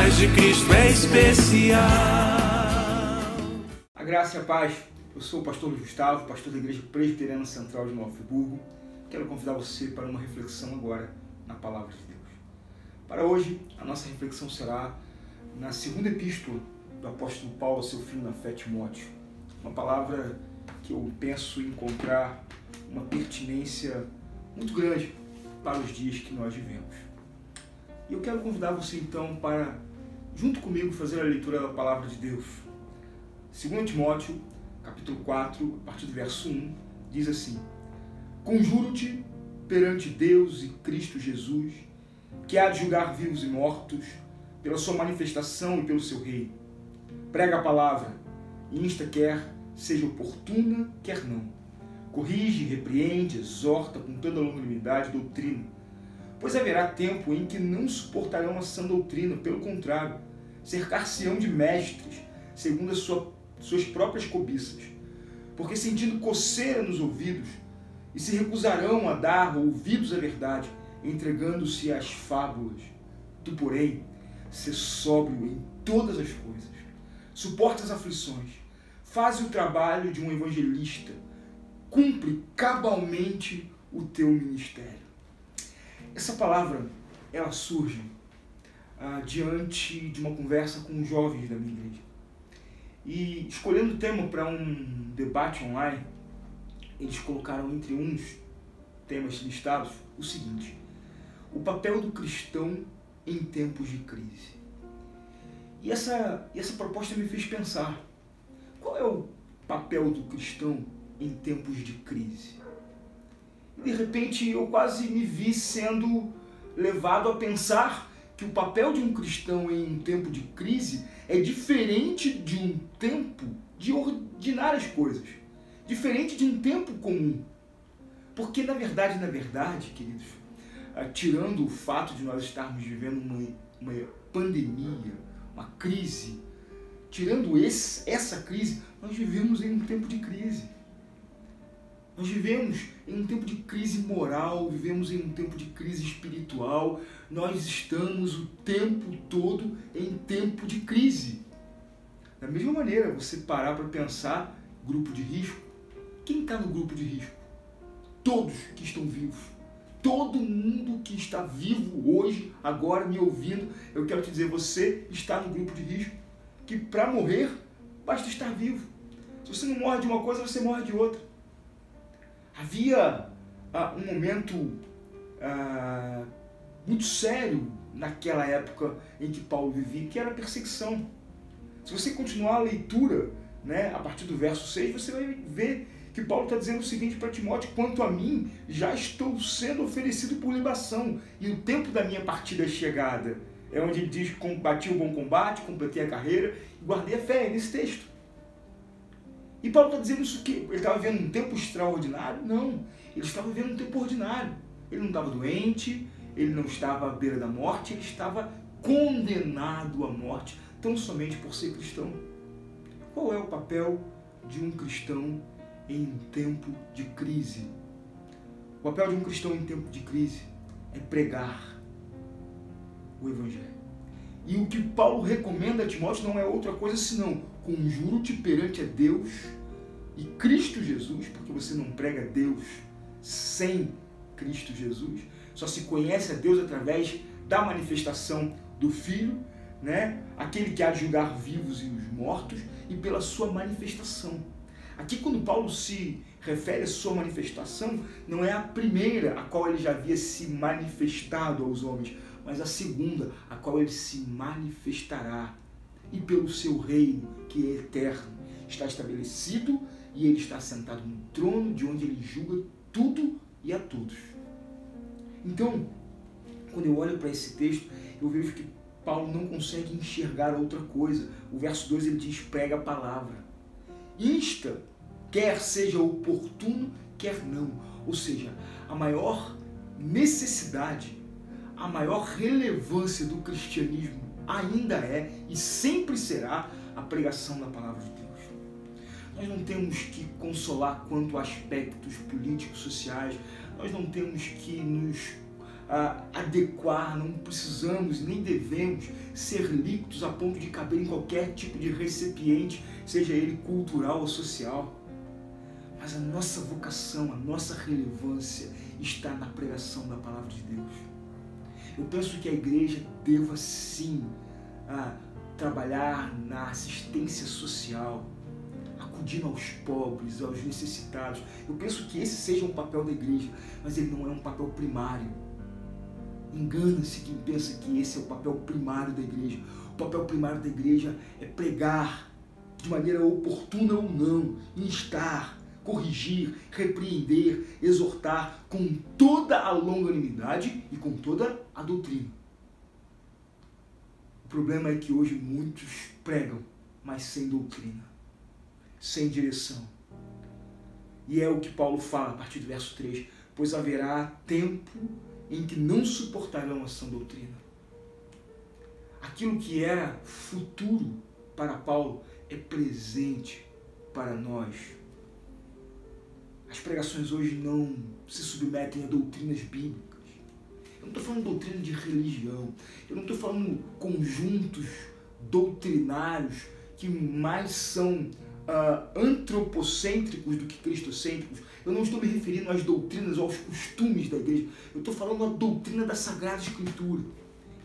paz de Cristo é especial. A graça e a paz. Eu sou o pastor Gustavo, pastor da Igreja Presbiteriana Central de Nova Friburgo. Quero convidar você para uma reflexão agora na Palavra de Deus. Para hoje, a nossa reflexão será na segunda epístola do apóstolo Paulo ao seu filho na fé, Timóteo. Uma palavra que eu penso encontrar uma pertinência muito grande para os dias que nós vivemos. E eu quero convidar você então para, junto comigo, fazer a leitura da Palavra de Deus. 2 Timóteo, capítulo 4, a partir do verso 1, diz assim: Conjuro-te perante Deus e Cristo Jesus, que há de julgar vivos e mortos, pela sua manifestação e pelo seu reino. Prega a palavra, insta quer seja oportuna, quer não. Corrige, repreende, exorta com toda a longanimidade e doutrina. Pois haverá tempo em que não suportarão a sã doutrina, pelo contrário, cercar-se-ão de mestres, segundo as suas próprias cobiças, porque sentindo coceira nos ouvidos, e se recusarão a dar ouvidos à verdade, entregando-se às fábulas. Tu, porém, sê sóbrio em todas as coisas, suporta as aflições, faz o trabalho de um evangelista, cumpre cabalmente o teu ministério. Essa palavra, ela surge diante de uma conversa com os jovens da minha igreja. E escolhendo o tema para um debate online, eles colocaram entre uns temas listados o seguinte: o papel do cristão em tempos de crise. E essa proposta me fez pensar, qual é o papel do cristão em tempos de crise? E de repente eu quase me vi sendo levado a pensar que o papel de um cristão em um tempo de crise é diferente de um tempo de ordinárias coisas, diferente de um tempo comum. Porque na verdade, queridos, tirando o fato de nós estarmos vivendo uma pandemia, uma crise, tirando essa crise, nós vivemos em um tempo de crise. Nós vivemos em um tempo de crise moral, vivemos em um tempo de crise espiritual, nós estamos o tempo todo em tempo de crise. Da mesma maneira, você parar para pensar, grupo de risco, quem está no grupo de risco? Todos que estão vivos. Todo mundo que está vivo hoje, agora me ouvindo, eu quero te dizer, você está no grupo de risco, que para morrer, basta estar vivo. Se você não morre de uma coisa, você morre de outra. Havia um momento muito sério naquela época em que Paulo vivia, que era a perseguição. Se você continuar a leitura, né, a partir do verso 6, você vai ver que Paulo está dizendo o seguinte para Timóteo: quanto a mim, já estou sendo oferecido por libação, e o tempo da minha partida é chegada. É onde ele diz: combati o bom combate, completei a carreira e guardei a fé, nesse texto. E Paulo está dizendo isso que ele estava vivendo um tempo extraordinário? Não, ele estava vivendo um tempo ordinário. Ele não estava doente, ele não estava à beira da morte, ele estava condenado à morte, tão somente por ser cristão. Qual é o papel de um cristão em um tempo de crise? O papel de um cristão em tempo de crise é pregar o Evangelho. E o que Paulo recomenda a Timóteo não é outra coisa senão: conjuro-te perante a Deus e Cristo Jesus, porque você não prega Deus sem Cristo Jesus. Só se conhece a Deus através da manifestação do Filho, né? Aquele que há de julgar vivos e os mortos, e pela sua manifestação. Aqui, quando Paulo se refere à sua manifestação, não é a primeira a qual ele já havia se manifestado aos homens, mas a segunda a qual ele se manifestará. E pelo seu reino, que é eterno, está estabelecido, e ele está sentado no trono, de onde ele julga tudo e a todos. Então, quando eu olho para esse texto, eu vejo que Paulo não consegue enxergar outra coisa. O verso 2 ele diz: prega a palavra. Insta, quer seja oportuno, quer não. Ou seja, a maior necessidade, a maior relevância do cristianismo ainda é e sempre será a pregação da palavra de Deus. Nós não temos que consolar quanto a aspectos políticos, sociais, nós não temos que nos adequar, não precisamos nem devemos ser líquidos a ponto de caber em qualquer tipo de recipiente, seja ele cultural ou social. Mas a nossa vocação, a nossa relevância está na pregação da palavra de Deus. Eu penso que a igreja deva sim trabalhar na assistência social, acudindo aos pobres, aos necessitados. Eu penso que esse seja um papel da igreja, mas ele não é um papel primário. Engana-se quem pensa que esse é o papel primário da igreja. O papel primário da igreja é pregar de maneira oportuna ou não, instar, corrigir, repreender, exortar com toda a longanimidade e com toda a doutrina. O problema é que hoje muitos pregam, mas sem doutrina, sem direção. E é o que Paulo fala a partir do verso 3, pois haverá tempo em que não suportarão a sã doutrina. Aquilo que era futuro para Paulo é presente para nós. As pregações hoje não se submetem a doutrinas bíblicas. Eu não estou falando doutrina de religião. Eu não estou falando conjuntos doutrinários que mais são antropocêntricos do que cristocêntricos. Eu não estou me referindo às doutrinas ou aos costumes da igreja. Eu estou falando da doutrina da Sagrada Escritura,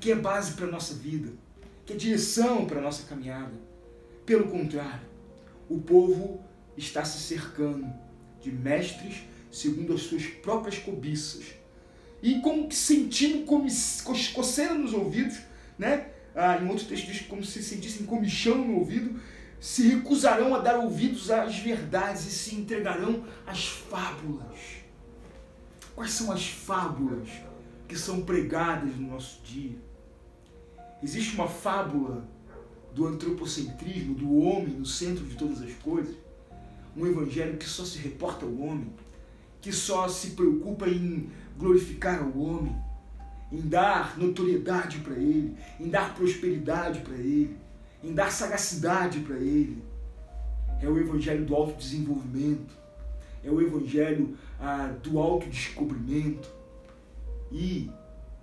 que é base para a nossa vida, que é direção para a nossa caminhada. Pelo contrário, o povo está se cercando de mestres segundo as suas próprias cobiças e sentindo coceira nos ouvidos, né? Em outro texto diz que como se sentissem comichão no ouvido, se recusarão a dar ouvidos às verdades e se entregarão às fábulas. Quais são as fábulas que são pregadas no nosso dia? Existe uma fábula do antropocentrismo, do homem no centro de todas as coisas, um evangelho que só se reporta ao homem, que só se preocupa em glorificar ao homem, em dar notoriedade para ele, em dar prosperidade para ele, em dar sagacidade para ele. É o evangelho do autodesenvolvimento, é o evangelho do autodescobrimento e,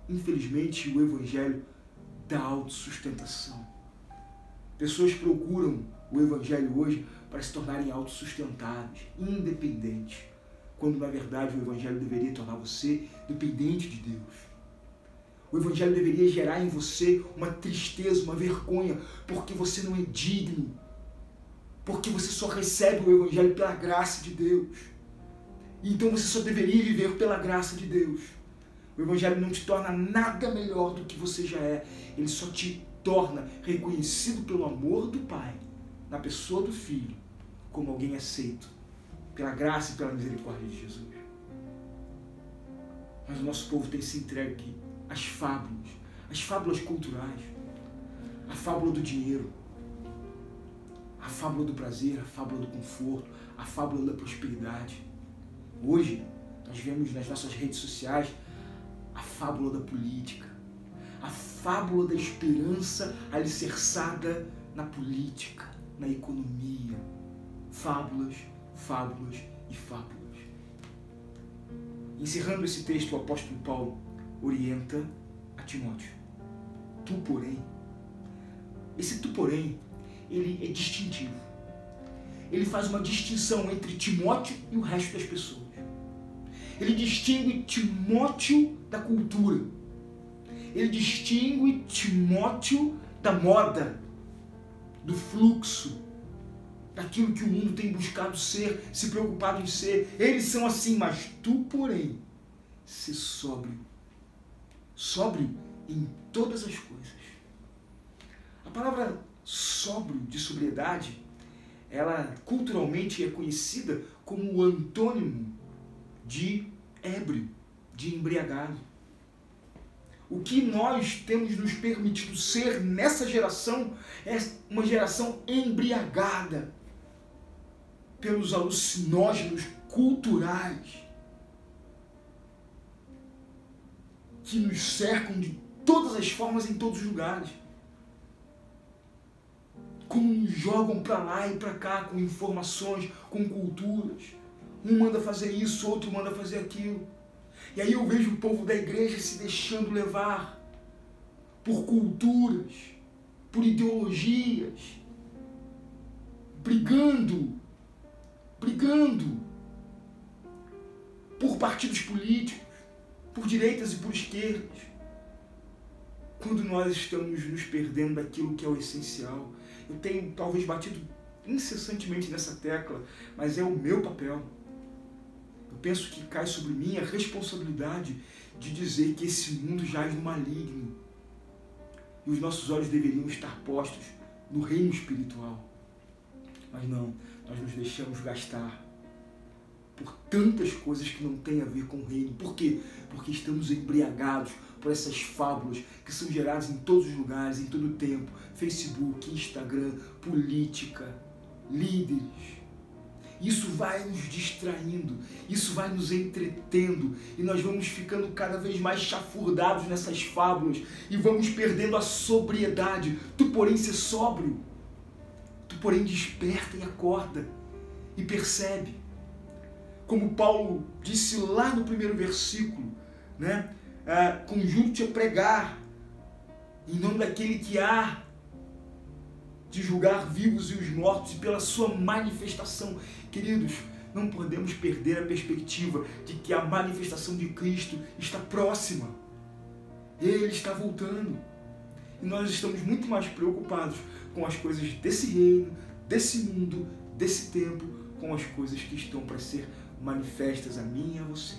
infelizmente, o evangelho da autossustentação. Pessoas procuram o evangelho hoje para se tornarem autossustentáveis, independentes, quando na verdade o evangelho deveria tornar você dependente de Deus. O evangelho deveria gerar em você uma tristeza, uma vergonha, porque você não é digno, porque você só recebe o evangelho pela graça de Deus. Então você só deveria viver pela graça de Deus. O evangelho não te torna nada melhor do que você já é, ele só te torna reconhecido pelo amor do Pai, na pessoa do Filho, como alguém aceito, pela graça e pela misericórdia de Jesus. Mas o nosso povo tem se entregue às fábulas culturais, a fábula do dinheiro, a fábula do prazer, a fábula do conforto, a fábula da prosperidade. Hoje, nós vemos nas nossas redes sociais a fábula da política, a fábula da esperança alicerçada na política, na economia. Fábulas, fábulas e fábulas. Encerrando esse texto, o apóstolo Paulo orienta a Timóteo. Tu, porém, esse tu, porém, ele é distintivo. Ele faz uma distinção entre Timóteo e o resto das pessoas. Ele distingue Timóteo da cultura. Ele distingue Timóteo da moda, do fluxo, daquilo que o mundo tem buscado ser, se preocupado em ser. Eles são assim, mas tu, porém, se sóbrio. Sóbrio em todas as coisas. A palavra sóbrio, de sobriedade, ela culturalmente é conhecida como o antônimo de ébrio, de embriagado. O que nós temos nos permitido ser nessa geração é uma geração embriagada pelos alucinógenos culturais que nos cercam de todas as formas, em todos os lugares. Como nos jogam para lá e para cá com informações, com culturas. Um manda fazer isso, outro manda fazer aquilo. E aí eu vejo o povo da igreja se deixando levar por culturas, por ideologias, brigando por partidos políticos, por direitas e por esquerdas, quando nós estamos nos perdendo daquilo que é o essencial. Eu tenho talvez batido incessantemente nessa tecla, mas é o meu papel. Eu penso que cai sobre mim a responsabilidade de dizer que esse mundo jaz no maligno e os nossos olhos deveriam estar postos no reino espiritual. Mas não, nós nos deixamos gastar por tantas coisas que não têm a ver com o reino. Por quê? Porque estamos embriagados por essas fábulas que são geradas em todos os lugares, em todo o tempo. Facebook, Instagram, política, líderes. Isso vai nos distraindo, isso vai nos entretendo e nós vamos ficando cada vez mais chafurdados nessas fábulas e vamos perdendo a sobriedade. Tu, porém, ser sóbrio. Tu, porém, desperta e acorda e percebe. Como Paulo disse lá no primeiro versículo, né? Conjunto-te a pregar em nome daquele que há de julgar vivos e os mortos e pela sua manifestação. Queridos, não podemos perder a perspectiva de que a manifestação de Cristo está próxima. Ele está voltando. E nós estamos muito mais preocupados com as coisas desse reino, desse mundo, desse tempo, com as coisas que estão para ser manifestas a mim e a você.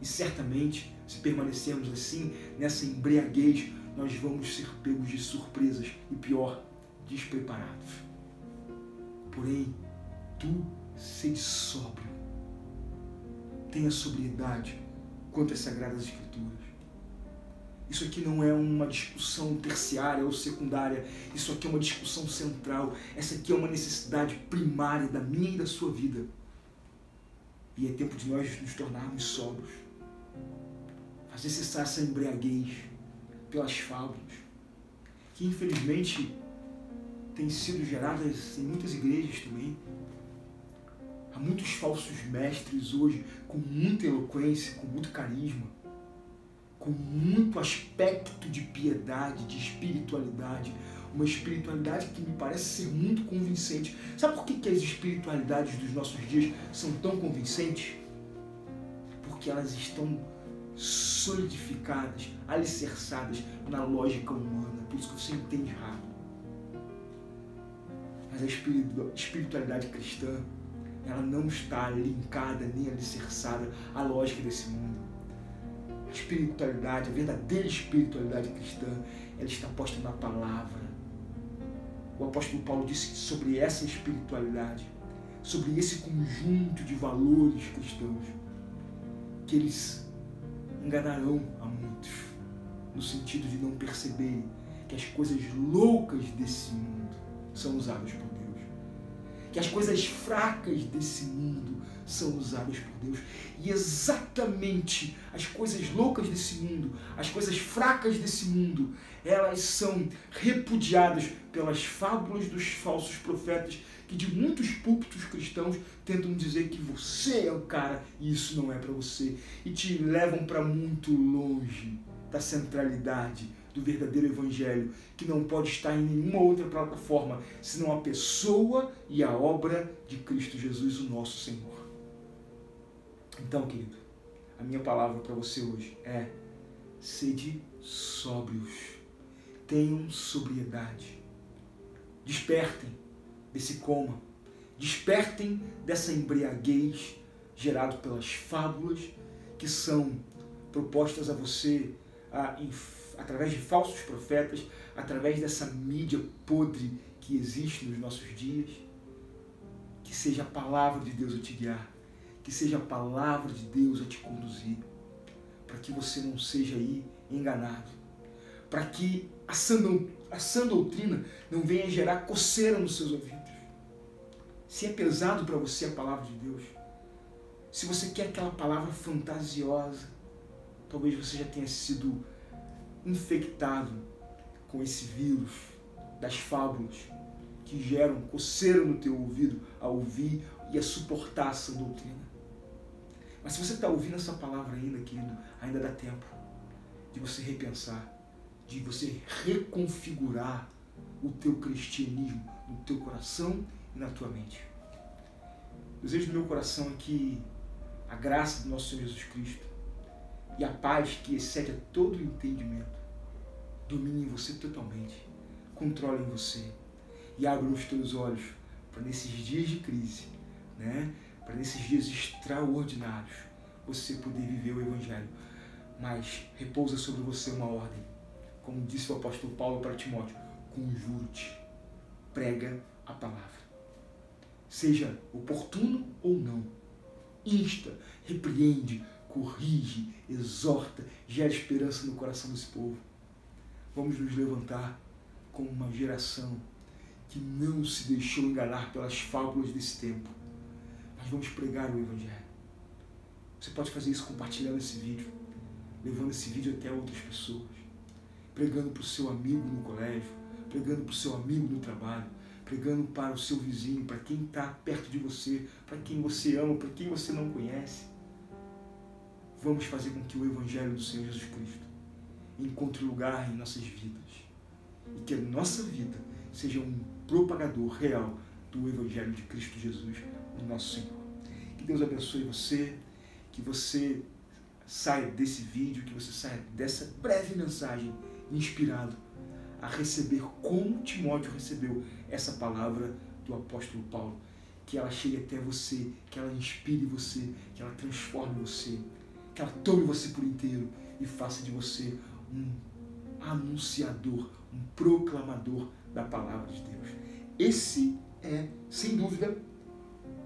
E certamente, se permanecermos assim, nessa embriaguez, nós vamos ser pegos de surpresas e, pior, despreparados. Porém, tu sede sóbrio. Tenha sobriedade quanto às Sagradas Escrituras. Isso aqui não é uma discussão terciária ou secundária. Isso aqui é uma discussão central. Essa aqui é uma necessidade primária da minha e da sua vida. E é tempo de nós nos tornarmos sóbrios. Fazer cessar essa embriaguez pelas fábulas, que infelizmente têm sido geradas em muitas igrejas também. Há muitos falsos mestres hoje com muita eloquência, com muito carisma, com muito aspecto de piedade, de espiritualidade, uma espiritualidade que me parece ser muito convincente. Sabe por que as espiritualidades dos nossos dias são tão convincentes? Porque elas estão solidificadas, alicerçadas na lógica humana. Por isso que você entende rápido. Mas a espiritualidade cristã, ela não está linkada nem alicerçada à lógica desse mundo. A espiritualidade, a verdadeira espiritualidade cristã, ela está posta na palavra. O apóstolo Paulo disse que sobre essa espiritualidade, sobre esse conjunto de valores cristãos, que eles enganarão a muitos, no sentido de não perceberem que as coisas loucas desse mundo são usadas por Deus, que as coisas fracas desse mundo são usadas por Deus, e exatamente as coisas loucas desse mundo, as coisas fracas desse mundo, elas são repudiadas pelas fábulas dos falsos profetas, que de muitos púlpitos cristãos tentam dizer que você é o cara e isso não é para você, e te levam para muito longe da centralidade do verdadeiro evangelho, que não pode estar em nenhuma outra plataforma senão a pessoa e a obra de Cristo Jesus, o nosso Senhor. Então, querido, a minha palavra para você hoje é: sede sóbrios, tenham sobriedade, despertem desse coma, despertem dessa embriaguez gerada pelas fábulas que são propostas a você através de falsos profetas, através dessa mídia podre que existe nos nossos dias. Que seja a palavra de Deus a te guiar, que seja a palavra de Deus a te conduzir, para que você não seja aí enganado, para que a sã doutrina não venha gerar coceira nos seus ouvidos. Se é pesado para você a palavra de Deus, se você quer aquela palavra fantasiosa, talvez você já tenha sido infectado com esse vírus das fábulas que geram coceira no teu ouvido a ouvir e a suportar essa doutrina. Mas se você está ouvindo essa palavra ainda, querido, ainda dá tempo de você repensar, de você reconfigurar o teu cristianismo no teu coração e na tua mente. O desejo do meu coração é que a graça do nosso Senhor Jesus Cristo e a paz que excede a todo o entendimento domine em você totalmente, controle em você e abra os teus olhos para nesses dias de crise, para nesses dias extraordinários, você poder viver o Evangelho. Mas repousa sobre você uma ordem, como disse o apóstolo Paulo para Timóteo: conjuro-te, prega a palavra. Seja oportuno ou não, insta, repreende, corrige, exorta, gera esperança no coração desse povo. Vamos nos levantar como uma geração que não se deixou enganar pelas fábulas desse tempo, mas vamos pregar o Evangelho. Você pode fazer isso compartilhando esse vídeo, levando esse vídeo até outras pessoas, pregando para o seu amigo no colégio, pregando para o seu amigo no trabalho, pregando para o seu vizinho, para quem está perto de você, para quem você ama, para quem você não conhece. Vamos fazer com que o Evangelho do Senhor Jesus Cristo encontre lugar em nossas vidas e que a nossa vida seja um propagador real do Evangelho de Cristo Jesus, o nosso Senhor. Que Deus abençoe você, que você saia desse vídeo, que você saia dessa breve mensagem inspirado a receber como Timóteo recebeu essa palavra do apóstolo Paulo, que ela chegue até você, que ela inspire você, que ela transforme você, que ela tome você por inteiro e faça de você um anunciador, um proclamador da palavra de Deus. Esse é, sem dúvida,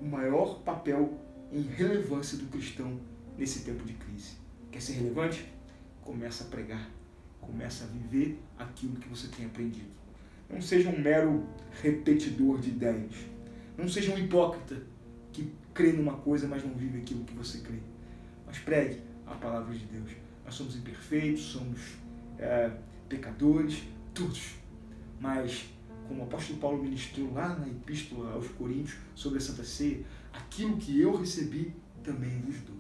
o maior papel em relevância do cristão nesse tempo de crise. Quer ser relevante? Começa a pregar, começa a viver aquilo que você tem aprendido. Não seja um mero repetidor de ideias. Não seja um hipócrita que crê numa coisa, mas não vive aquilo que você crê. Mas pregue a palavra de Deus. Nós somos imperfeitos, somos pecadores, todos. Mas, como o apóstolo Paulo ministrou lá na Epístola aos Coríntios sobre a Santa Ceia, aquilo que eu recebi também vos dou.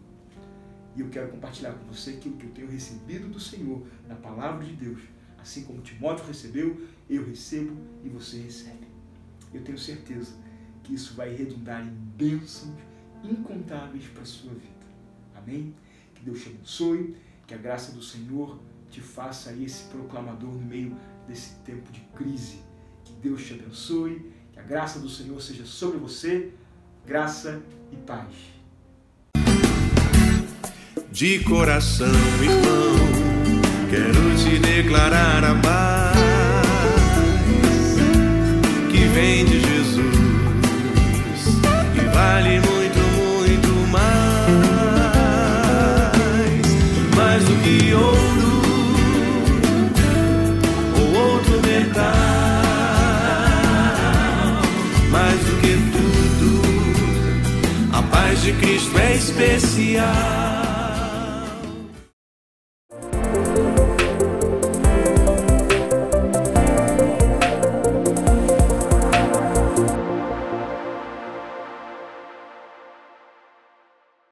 E eu quero compartilhar com você aquilo que eu tenho recebido do Senhor, na palavra de Deus. Assim como Timóteo recebeu, eu recebo e você recebe. Eu tenho certeza que isso vai redundar em bênçãos incontáveis para a sua vida. Amém? Que Deus te abençoe, que a graça do Senhor te faça esse proclamador no meio desse tempo de crise. Que Deus te abençoe, que a graça do Senhor seja sobre você, graça e paz. De coração, irmão, quero te declarar a paz que vem de Jesus e vale muito, muito mais do que ouro ou outro metal, mais do que tudo, a paz de Cristo é especial.